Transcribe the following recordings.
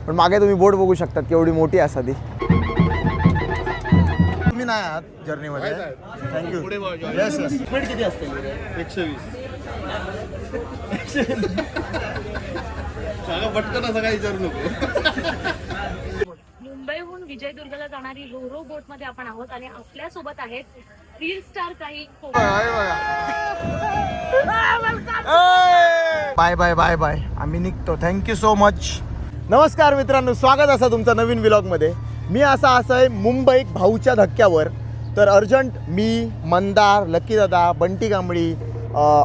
पण मागे तुम्ही बोट बघू शकतात केवढी मोठी असा ती. तुम्ही नाही आहात जर्नीमध्ये. थँक्यू. Yes yes. स्पीड किती असते? 120. पटकन असं काही विचारू नको. मुंबईहून विजयदुर्गला जाणारी रोरो बोट मध्ये आपण आहोत आणि आपल्या सोबत आहेत रील स्टार काही. Bye bye bye bye. आम्ही निघतो. Thank you so much. नमस्कार मित्रांनो, स्वागत असं तुमचं नवीन व्लॉगमध्ये. मी असा आहे मुंबई भाऊच्या धक्क्यावर. तर अर्जंट मी, मंदार, लकी दादा, बंटी कांबळी,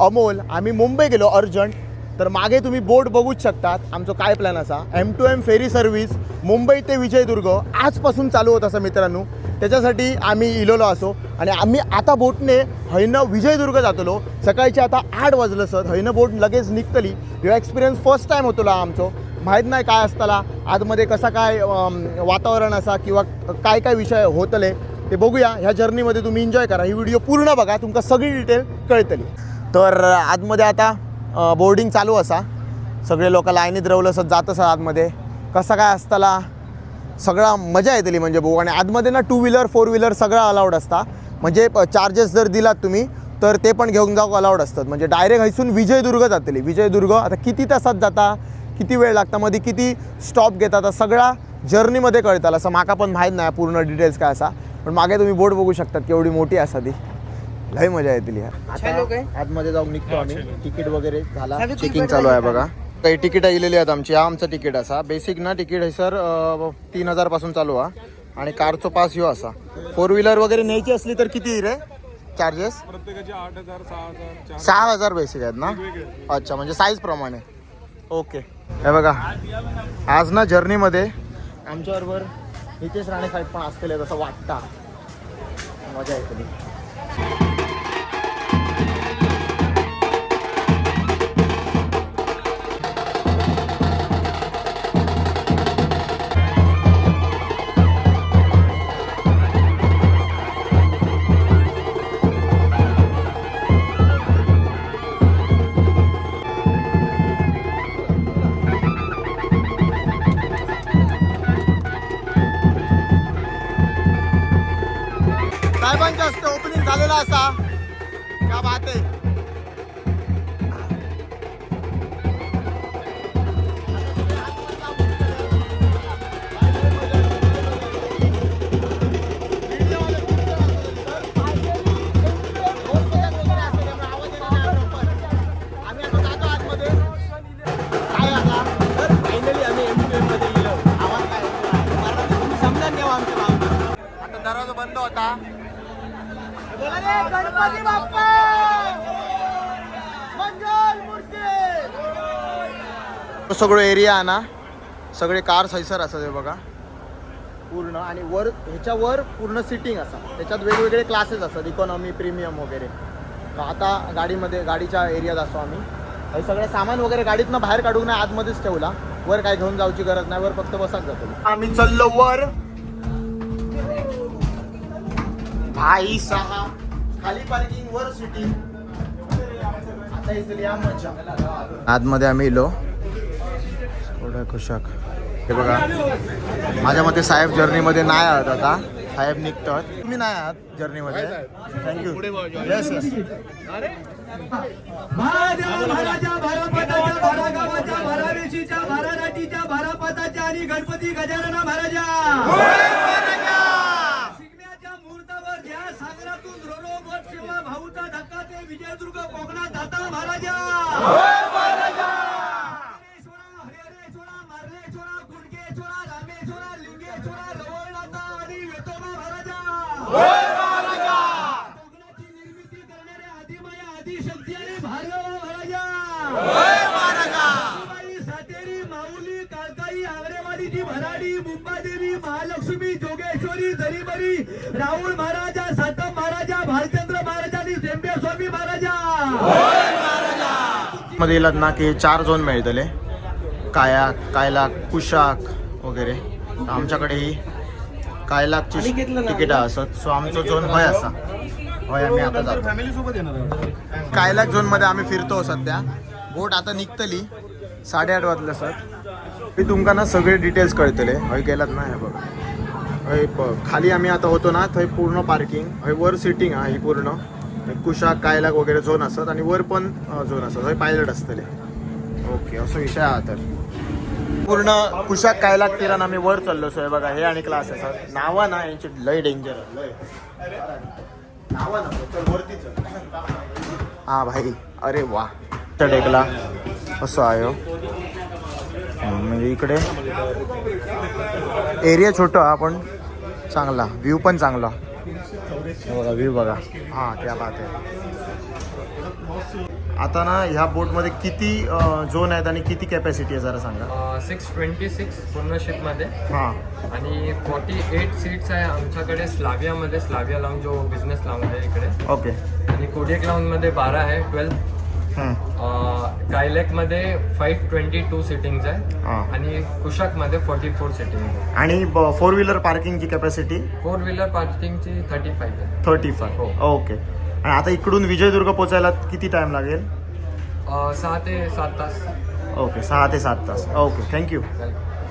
अमोल आम्ही मुंबई गेलो अर्जंट. तर मागे तुम्ही बोट बघूच शकतात. आमचं काय प्लॅन असा M2M फेरी सर्व्हिस मुंबई ते विजयदुर्ग आजपासून चालू होत असं मित्रांनो. त्याच्यासाठी आम्ही इलोलो असो आणि आम्ही आता बोटने हैनं विजयदुर्ग जातलो. सकाळचे आता 8 वाजलं सर. हैनं बोट लगेच निघतली. ह्यो एक्सपिरियन्स फर्स्ट टाईम होतो आमचो. माहीत नाही काय असताला आतमध्ये कसा काय वातावरण असा किंवा काय काय विषय होतले ते बघूया. ह्या जर्नीमध्ये तुम्ही एन्जॉय करा. ही व्हिडिओ पूर्ण बघा, तुमका सगळी डिटेल कळतली. तर आतमध्ये आता बोर्डिंग चालू असा. सगळे लोक लाईनीत रवलं असत जात असं आतमध्ये. कसं काय असताला सगळा मजा येतली म्हणजे बघू. आणि आतमध्ये ना 2 व्हीलर 4 व्हीलर सगळं अलाउड असता. म्हणजे चार्जेस जर दिलात तुम्ही तर ते पण घेऊन जाऊ अलाउड असतात. म्हणजे डायरेक्ट हैसून विजयदुर्ग जातली. विजयदुर्ग आता किती तासात जाता, किती वेळ लागता, मध्ये किती स्टॉप घेतात सगळा जर्नीमध्ये कळताल. असं माका पण माहीत नाही पूर्ण डिटेल्स काय असा. पण मागे तुम्ही बोट बघू शकतात केवढी मोठी असा ती. लई मजा येतली. आतमध्ये जाऊन निघतो आम्ही. तिकीट वगैरे झाला, चेकिंग चालू आहे बघा. काही तिकीट गेलेली आहेत आमची. हा आमचं तिकीट असा बेसिक ना तिकीट आहे सर 3000 पासून चालू आहे. आणि कारचं पास ह्यो असा. 4 व्हीलर वगैरे न्यायची असली तर किती रे चार्जेस? प्रत्येकाचे 8000, 6000, 6000 बेसिक आहेत ना. अच्छा, म्हणजे साईज प्रमाणे. ओके. हे बघा आज ना जर्नीमध्ये आमच्याबरोबर नितेश राणे साहेब पण असतील असं वाटतं. मजा येतली. साहेबांच्या हस्ते ओपनिंग झालेला असा. क्या बात आहे. आम्ही आता जातो आतमध्ये. काय आता तर फायनली आम्ही M2M मध्ये गेलो. आवाज काय समजा देऊ आमच्या भावना. आता दरवाजा बंद होता. गणपती बाप्पा मंगल मूर्ती. सगळं एरिया आहे ना, सगळे कार्स हैसर असतात हे बघा पूर्ण. आणि वर ह्याच्यावर पूर्ण सिटिंग असा. त्याच्यात वेगवेगळे क्लासेस असतात, इकॉनॉमी, प्रीमियम वगैरे. आता गाडीमध्ये गाडीच्या एरियात असतो आम्ही. हे सगळं सामान वगैरे गाडीतनं बाहेर काढून नाही आतमध्येच ठेवला. वर काय घेऊन जाऊची गरज नाही. वर फक्त बसाच जातो. आम्ही चाललो वर. भाई साहेब खाली पार्किंग वर सिटिंग. आता इथली या मजा. आतमध्ये आम्ही इलो थोडं खुशाक. हे बघा माझ्या मते साहेब जर्नीमध्ये नाही आहात आता. साहेब निघतात. तुम्ही नाही आहात जर्नीमध्ये. थँक्यू. Yes yes. आणि गणपती गजानन महाराजा सागरातून रोरो बोट सेवा भाऊचा धक्का ते विजयदुर्ग कोकणात दाता महाराजा. हरेश्वरा, मार्लेश्वरा, गुडगेश्वरा, रामेश्वरा, लिंगेश्वरा, रवळनाथा आणि वेतोबा महाराजा. कोकणाची निर्मिती करणारे आदिमाया, आदिशक्ती आणि भार्गव महाराजा. सातेरी, माऊली, काळकाई, आंगरेवाडीची भराडी, मुंबादेवी, महालक्ष्मी, जोगेश्वरी, जरीबरी, राहुल महाराजा, सातम महाराजा, भालचंद्र महाराजा आणि जेंबे स्वामी महाराजा. मध्ये ना की 4 झोन मिळतले. कायलाक, कुशाक वगैरे. आमच्याकडे ही कायलाकची तिकीट असत. सो आमचं झोन होय असा. होय आम्ही आता जातो फॅमिली सोबत येणार. कायलाक झोन मध्ये आम्ही फिरतो सध्या. बोट आता निघतली. 8:30 वाजलं सर. मी तुमका ना सगळे डिटेल्स कळतले हय गेलात ना हे बघ हय खाली आम्ही आता होतो ना थंय पूर्ण पार्किंग हय वर सिटींग हा ही पूर्ण कुशाक कायलाक वगैरे झोन असतात आणि वर पण झोन असतात हय पायलट असतले ओके असं विषय हा तर पूर्ण कुशाक कायलाक तिरान आम्ही वर चाललो सो हे बघा हे आणि क्लास असतात नावा ना यांची लय डेंजर लय नावा ना चल वरती चल हा भाई अरे वा टेकला असं आहे हो. म्हणजे इकडे एरिया छोटा हा पण चांगला व्ह्यू पण चांगला बघा व्ह्यू बघा हां त्या बात आहे. आता ना ह्या बोटमध्ये किती झोन आहेत आणि किती कॅपॅसिटी आहे जरा सांगा. 626 पूर्ण शिपमध्ये हां आणि 48 सीट्स आहे आमच्याकडे स्लावियामध्ये. स्लाविया लाऊंज जो बिझनेस लाऊंज आहे इकडे. ओके आणि कोडियक लाऊंजमध्ये 12 आहे 12. कायलेकमध्ये 522 सिटिंग्स आहे हां आणि कुशाकमध्ये 44 सिटिंग आहे. आणि 4 व्हीलर पार्किंगची कॅपॅसिटी 4 व्हीलर पार्किंगची 35 आहे. 35 हो. ओके. आणि आता इकडून विजयदुर्ग पोचायला किती टाइम लागेल. 6 ते 7 तास. ओके 6 ते 7 तास. Okay thank you.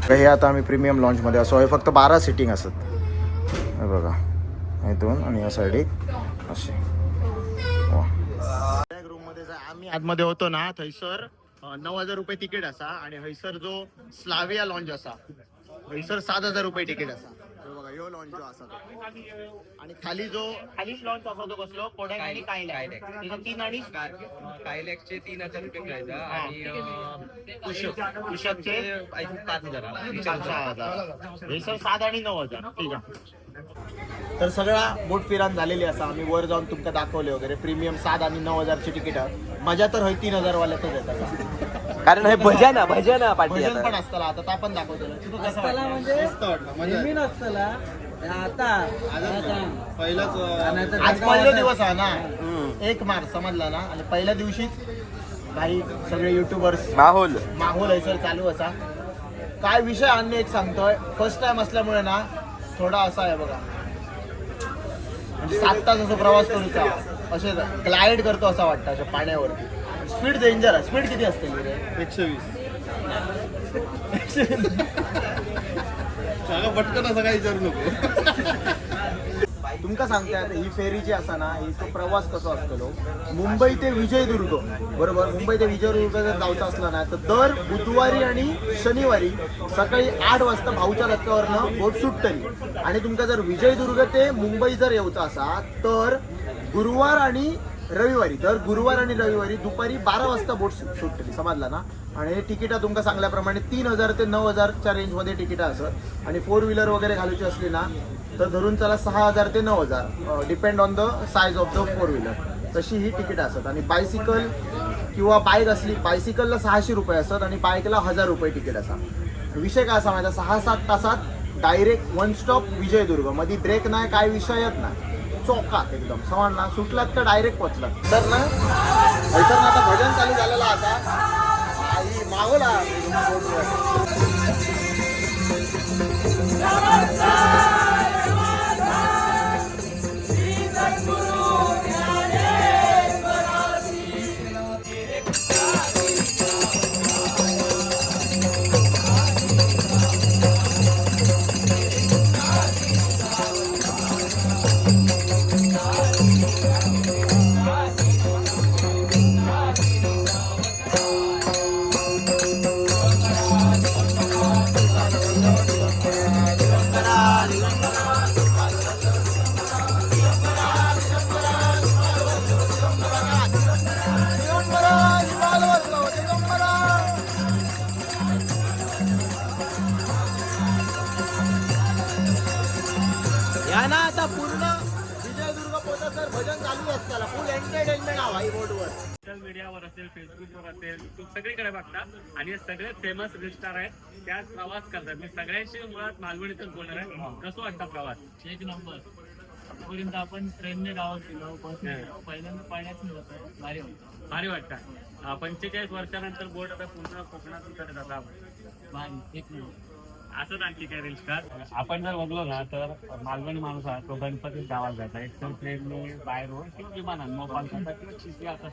हे आता आम्ही प्रीमियम लॉन्चमध्ये असो हे फक्त 12 सिटिंग असत हे बघा हे दोन आणि या साईड एक असे रूममध्ये आम्ही आतमध्ये होतो ना थंयसर 9,000 रुपये तिकीट असा आणि हयसर जो स्लाविया लॉन्च असा हयसर 7,000 रुपये तिकीट असा. बघा ह्यो लॉन्च जो असा तो आणि खाली लॉन्च असा तो कसलो कोडॅक आणि कायलॅक तीन आणि कायलेकचे 3,000 रुपये प्राइस आणि कुशकचे 5,000 हयसर 7 आणि 9,000. ठीक आहे. तर सगळा बोट फिरान झालेली असा आम्ही वर जाऊन तुमका दाखवले वगैरे प्रीमियम 7 आणि 9,000 ची तिकीट मजा तर हय 3,000 वाल्यातच येतात कारण हे भजन पाठी भजन पण असताना आता आपण दाखवतो तू कसं वाटलं? मस्त वाटलं मजा पहिलाच आज पहिला दिवस आहे ना 1 मार्च समजला ना आणि पहिल्या दिवशीच काही सगळे युट्यूबर्स माहोल आहे सर चालू असा काय विषय आणणे एक सांगतोय फर्स्ट टाइम असल्यामुळे ना थोडा असा आहे बघा म्हणजे 7 तास असं प्रवास करूचा असे ग्लाइड करतो असं वाटतं अशा पाण्यावरती. स्पीड डेंजर आहे. स्पीड किती असते 120 सांगा पटकन असं काही विचारू नको. तुमका सांगता ही फेरी जी असा ना ही तो प्रवास कसो असतलो मुंबई ते विजयदुर्ग बरोबर. मुंबई ते विजयदुर्ग जर जायचं असला ना तर दर बुधवारी आणि शनिवारी सकाळी 8 वाजता भाऊच्या धक्क्यावरनं बोट सुटतली आणि तुमका जर विजयदुर्ग ते मुंबई जर येऊचा असा तर गुरुवार आणि रविवारी दुपारी 12 वाजता बोट सुटतली समजला ना. आणि हे तिकिटा तुमका सांगल्याप्रमाणे 3,000 ते 9,000च्या रेंजमध्ये तिकिटा असत आणि 4 व्हीलर वगैरे घालूची असली ना तर धरून चला 6,000 ते 9,000 depend on the size of the 4 wheeler तशी ही तिकीट असतात. आणि बायसिकल किंवा बाईक असली बायसिकलला 600 रुपये असतात आणि बाईकला 1,000 रुपये तिकीट असा. विषय काय असा माहिती 6-7 तासात डायरेक्ट 1 स्टॉप विजयदुर्ग मध्ये ब्रेक नाही काय विषयच नाही चौकात एकदम समजला सुटलात तर डायरेक्ट पोचलात. तर ना आता भजन चालू झालेला आता मागोला ना आता पूर्ण विजयदुर्ग पोहोचत तर भजन चालू असताना फुल एंटरटेनमेंट हा भाई बोर्डवर सोशल मीडियावर असेल फेसबुकवर असेल सगळीकडे बघता आणि हे सगळे फेमस रिस्टार आहेत त्यात प्रवास करतात. मी सगळ्यांशी मुळात मालवणीतच बोलणार आहे. कसं वाटतं प्रवास? एक नंबर. आतापर्यंत आपण ट्रेनने गावात गेलो बसने पहिल्यांदा पाण्यात भारी वाटतं. 45 वर्षानंतर बोट आता पूर्ण कोकणात उतरत आता भारी एक नंबर. असंच आणखी काय रील स्टार. आपण जर बघलो ना तर मालवणी माणूस हा तो गणपती गावात जाता एक तर ट्रेनने बाहेर रोड किंवा विमानात मोबाईल किंवा चिठी असं.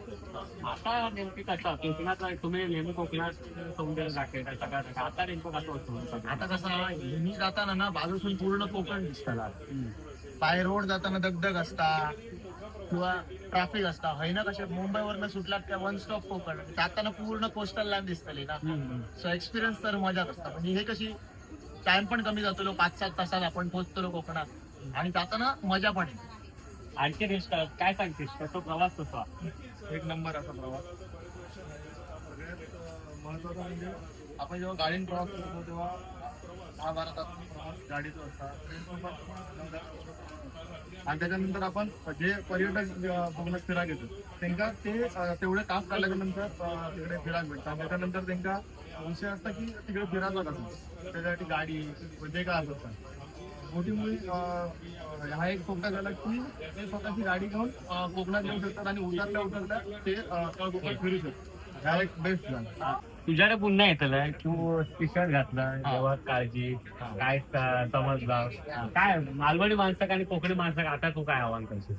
आता नेमकी कसं कोकणात तुम्ही नेहमी कोकणात सौंदर्य दाखवता सगळं आता नेमकं कसं होतं. आता कसं मी जाताना ना बाजूसून पूर्ण कोकण दिसताना बाय रोड जाताना दगदग असता किंवा ट्रॅफिक असता हैना कशा मुंबईवरनं सुटलात त्या वन स्टॉप कोकण जाताना पूर्ण कोस्टल लाईन दिसतली ना. सो एक्सपिरियन्स तर मजाच असता. म्हणजे हे कशी टाइम पण कमी जातो 5-7 तासात आपण पोहोचतो कोकणात आणि जाताना मजा पण येते. आणखी रील स्टार काय सांगतेस तो प्रवास कसा. एक नंबर असा प्रवास. सगळ्यात महत्वाचं म्हणजे आपण जेव्हा गाडीने प्रवास करतो तेव्हा 10-12 तास प्रवास गाडीचा असता. आणि त्याच्यानंतर आपण जे पर्यटक बघण्यास फिरायला घेतो त्यांना ते तेवढे तास काढल्यानंतर तिकडे फिरायला भेटतात. त्याच्यानंतर त्यांना विषय असता की तिकडे फिरायला असतो त्याच्यासाठी गाडी म्हणजे काय असतात. मोठी मुली हा एक सोपा झाला की ते स्वतःची गाडी घेऊन कोकणात येऊ शकतात आणि उतरल्या ते कोकणात फिरू शकतात. हा एक बेस्ट झाला. तुझ्याकडे पुन्हा येतलं तू टी शर्ट घातला जेव्हा काळजी काय समजला काय मालवणी माणसं आणि कोकणी माणसं आता तू काय आव्हान करशील.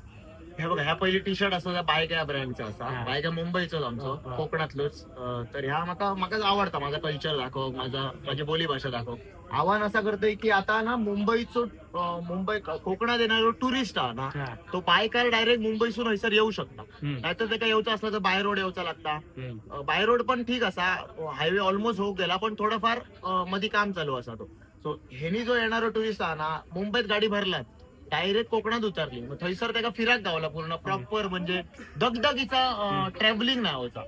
हे बघा ह्या पहिली टी शर्ट असो बायक या ब्रँडचा असा हा. बायक मुंबईचोच आमचो कोकणातलोच. तर ह्या म्हाका आवडता माझा कल्चर दाखव माझी बोली भाषा दाखव. आव्हान असा करतोय की आता ना मुंबई कोकणात येणारो टुरिस्ट हा ना तो बाय कार डायरेक्ट मुंबईसून हयसर येऊ शकता. नाहीतर ते काय येऊचं असलं तर बाय रोड येऊचा लागता. बाय रोड पण ठीक असा हायवे ऑलमोस्ट होऊ गेला पण थोडंफार मध्ये काम चालू असा तो. सो ह्यानी जो येणारो टुरिस्ट हा ना मुंबईत गाडी भरलात डायरेक्ट कोकणात उतरली मग थंयसर त्याला फिराक गावला पूर्ण प्रॉपर म्हणजे दगदगीचा ट्रॅव्हलिंग नाही होता.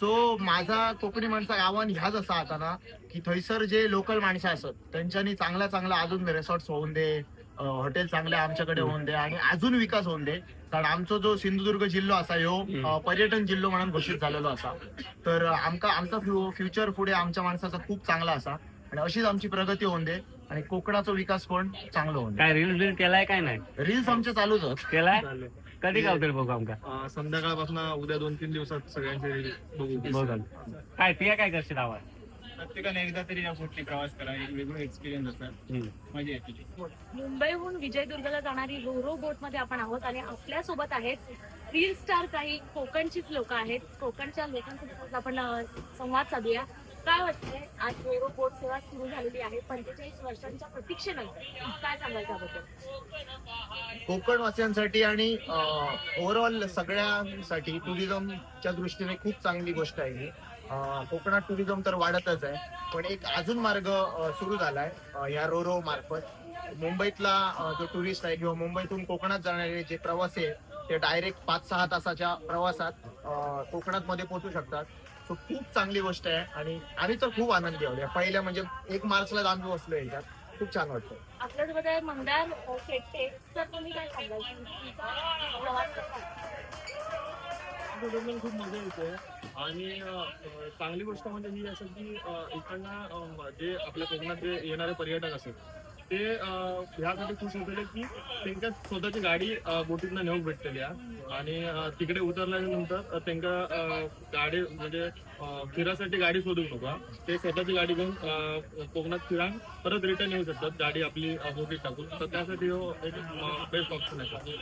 सो माझा कोकणी माणसा आव्हान ह्याच असा आता ना की थंयसर जे लोकल माणसं असत त्यांच्यानी चांगला अजून रिसॉर्ट्स होऊन दे हॉटेल चांगले आमच्याकडे होऊन दे आणि अजून विकास होऊन दे. कारण आमचा जो सिंधुदुर्ग जिल्हो असा ह्यो पर्यटन जिल्हो म्हणून घोषित झालेलो असा. तर आमचा फ्युचर पुढे आमच्या माणसाचा खूप चांगला असा आणि अशीच आमची प्रगती होऊन दे आणि कोकणाचा विकास पण चांगला होऊन दे. काय रील केलाय काय नाही रील्स आमचे चालूच आहेत. केलाय कधी गावतील बघू आमका. संध्याकाळपासून उद्या 2-3 दिवसात सगळ्यांचे बघ काय तिया काय करशील आवाज. प्रत्येकाने एकदा तरी या गोष्टी प्रवास करा. एक वेगळं एक्सपिरियन्स असतात. मजा येते. मुंबईहून विजयदुर्गला जाणारी रोरो बोट मध्ये आपण आहोत आणि आपल्या सोबत आहेत रील स्टार काही कोकणचीच लोक आहेत. कोकणच्या लोकांसोबत आपण संवाद साधूया. काय वाटतंय आज रोरो बोट सेवा सुरू झालेली आहे 45 वर्षांच्या प्रतीक्षेनंतर काय सांगाल त्याबद्दल. कोकण वासियांसाठी आणि ओव्हरऑल सगळ्यांसाठी टुरिझमच्या दृष्टीने खूप चांगली गोष्ट आहे ही. कोकणात टुरिझम तर वाढतच आहे पण एक अजून मार्ग सुरू झालाय या रोरो मार्फत. मुंबईतला जो टुरिस्ट आहे किंवा मुंबईतून कोकणात जाणारे जे प्रवासी आहेत ते डायरेक्ट 5-6 तासाच्या प्रवासात कोकणात मध्ये पोहोचू शकतात. सो खूप चांगली गोष्ट आहे आणि आम्ही तर खूप आनंदी आहोत. पहिल्या म्हणजे 1 मार्चला आम्ही बसलो याच्यात खूप छान वाटतं. आपल्यासोबत आहे मंदार शेट्टे. तर तुम्ही काय सांगाल तुमचा प्रवास कसा. खूप मजा येते आणि चांगली गोष्ट म्हणजे ही असं की इकडनं जे आपल्या कोकणात जे येणारे पर्यटक असतात ते ह्यासाठी खुश होते की त्यांच्या स्वतःची गाडी बोटीतनं नेऊन भेटलेली आहे आणि तिकडे उतरल्यानंतर त्यांना गाडी म्हणजे फिरासाठी गाडी शोधू नका. ते स्वतःची गाडी घेऊन कोकणात फिरा परत रिटर्न येऊ शकतात गाडी आपली बोटीत टाकून. तर त्यासाठी एक बेस्ट ऑप्शन आहे.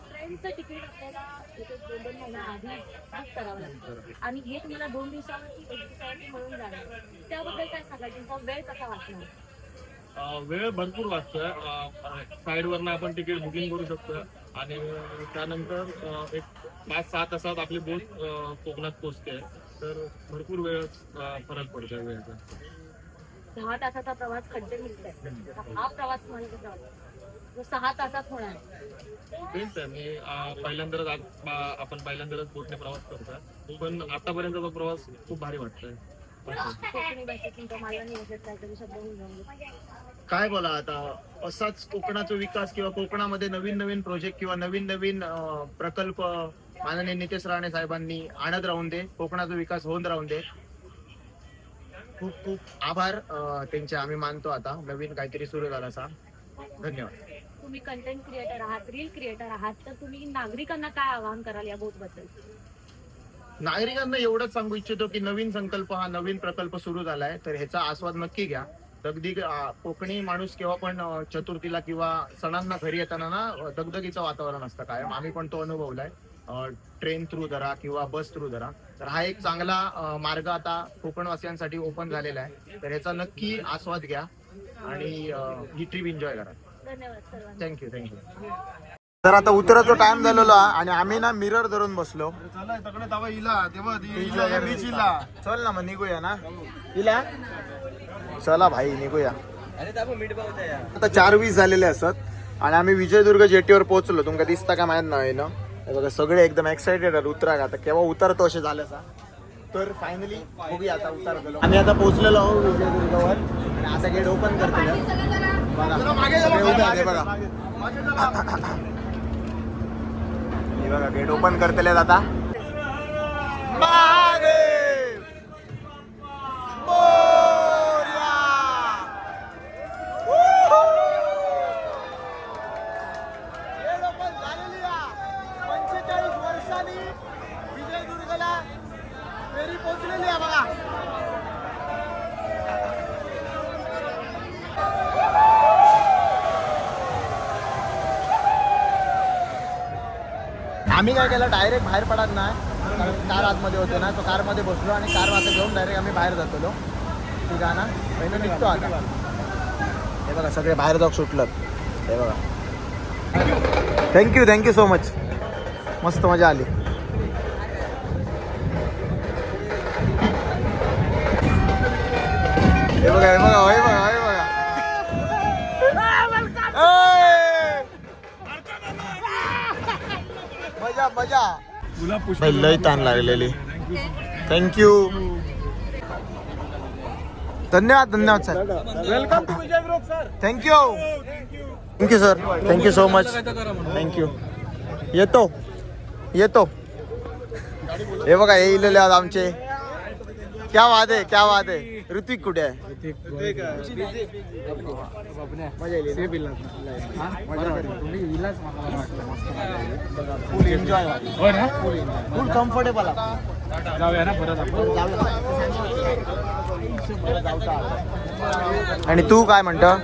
ट्रेनचं तिकीट आपल्याला 1-2 महिना आधी बुक करावं लागतं आणि हे तुम्हाला 2 दिवसावरती 1 दिवसावरती मिळून जाणार. त्याबद्दल काय सांगाल तुमचा वेळ कसा वाचणार. वेळ भरपूर वाचतोय. साईडवरनं आपण तिकीट बुकिंग करू शकतो आणि त्यानंतर एक 5-6 तासात आपली बोट कोकणात पोहोचते. तर भरपूर वेळ फरक पडतोय वेळेचा. 10 तासाचा प्रवास कंटिन्यू आहे. हा प्रवास म्हणजे प्रवास 6 तासात होणार. तेच आहे मी पहिल्यांदाच बोटने प्रवास करतोय पण आतापर्यंतचा प्रवास खूप भारी वाटतोय. कोकणी भाषेत तुमच्या मालवणी भाषेत काहीतरी शब्द घेऊन काय बोला आता असाच कोकणाचा विकास किंवा कोकणामध्ये नवीन प्रोजेक्ट किंवा नवीन प्रकल्प माननीय नितेश राणे साहेबांनी आणत राहून दे. कोकणाचा विकास होऊन राहून दे. खूप खूप आभार त्यांचे आम्ही मानतो. आता नवीन काहीतरी सुरू झाला असा. धन्यवाद. तुम्ही कंटेंट क्रिएटर आहात रील क्रिएटर आहात तर तुम्ही नागरिकांना काय आवाहन कराल या बोट बद्दल. नागरिकांना एवढंच सांगू इच्छितो की नवीन संकल्प हा नवीन प्रकल्प सुरू झालाय तर ह्याचा आस्वाद नक्की घ्या. दगदी कोकणी माणूस केव्हा पण चतुर्थीला किंवा सणांना घरी येताना ना दगदगीचं वातावरण असतं कायम. आम्ही पण तो अनुभवलाय. ट्रेन थ्रू धरा किंवा बस थ्रू धरा. तर हा एक चांगला मार्ग आता कोकणवासियांसाठी ओपन झालेला आहे. तर ह्याचा नक्की आस्वाद घ्या आणि ही ट्रिप एन्जॉय करा. धन्यवाद सर्वांना. थँक्यू. तर आता उतरायचा टाइम झालेला आणि आम्ही ना मिरर धरून बसलो. चल ना मग निघूया ना. इला चला भाई निघूया. आता 4:20 झालेले असत आणि आम्ही विजयदुर्ग जेटीवर पोहोचलो. तुमका दिसता का माहित नाही ना. हे बघा सगळे एकदम एक्साइटेड आहेत उतरा का. आता केव्हा उतरतो असे झाल्याचा. तर फायनली बघूया आता उतरलो. आम्ही आता पोहोचलेलो आहोत विजयदुर्गवर आणि आता गेट ओपन करतो बघा. सगळे उभे आहेत, हे बघा. हे बघा गेट ओपन करतले आता. महादेव मोरया. गेट ओपन झालेली आहे. 45 वर्षांनी विजयदुर्गला फेरी पोहोचलेली आहे बघा. आम्ही काय केलं डायरेक्ट बाहेर पडत नाही कारण कार आतमध्ये होते ना. तो कारमध्ये बसलो आणि कार आता घेऊन डायरेक्ट आम्ही बाहेर जातो. ठीक आहे ना. पहिलं निघतो आता. हे बघा सगळे बाहेर जाऊ सुटलं. हे बघा. Thank you so much. मस्त मजा आली. हे बघा हे बघा हे बघा हे बघा. मजा मजा. लय ताण लागलेली. थँक्यू. धन्यवाद sir. Welcome to Vijaydurg sir. Thank you sir. Thank you so much. Thank you. येतो. हे बघा हे इलेले आहेत आमचे. क्या वाद आहे. ऋत्विक कुठे आहे. फुल एन्जॉय. फुल कम्फर्टेबल. जाऊया ना परत आपण. आणि तू काय म्हणतो.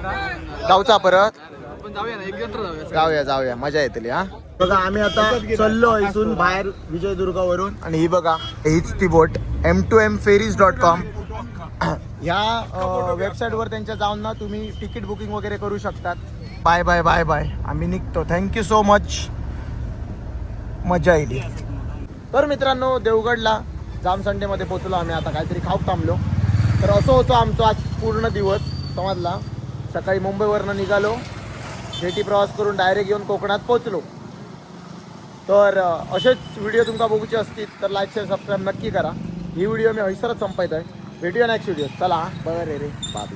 जाऊचा परत. जाऊया ना एकत्र जाऊया मजा येतली. हा बघा आम्ही आता चाललो इथून बाहेर विजयदुर्गावरून आणि ही बघा हीच ती बोट m2mferries.com. ह्या वेबसाईटवर त्यांच्या जाऊन ना तुम्ही तिकीट बुकिंग वगैरे करू शकतात. Bye bye bye bye. आम्ही निघतो. Thank you so much. मजा येईल. तर मित्रांनो देवगडला जाम संडेमध्ये पोचलो आम्ही. आता काहीतरी खाऊ थांबलो. तर असं होतं आमचं आज पूर्ण दिवस समजला. सकाळी मुंबईवरनं निघालो. जेटी प्रवास करून डायरेक्ट येऊन कोकणात पोचलो. तर असेच व्हिडिओ तुमका बघूचे असतील तर लाईक शेअर सबस्क्राईब नक्की करा. ही व्हिडिओ मी हैसरच संपवत आहे. भेटूया नेक्स्ट व्हिडिओ. चला बरं रे बाबी.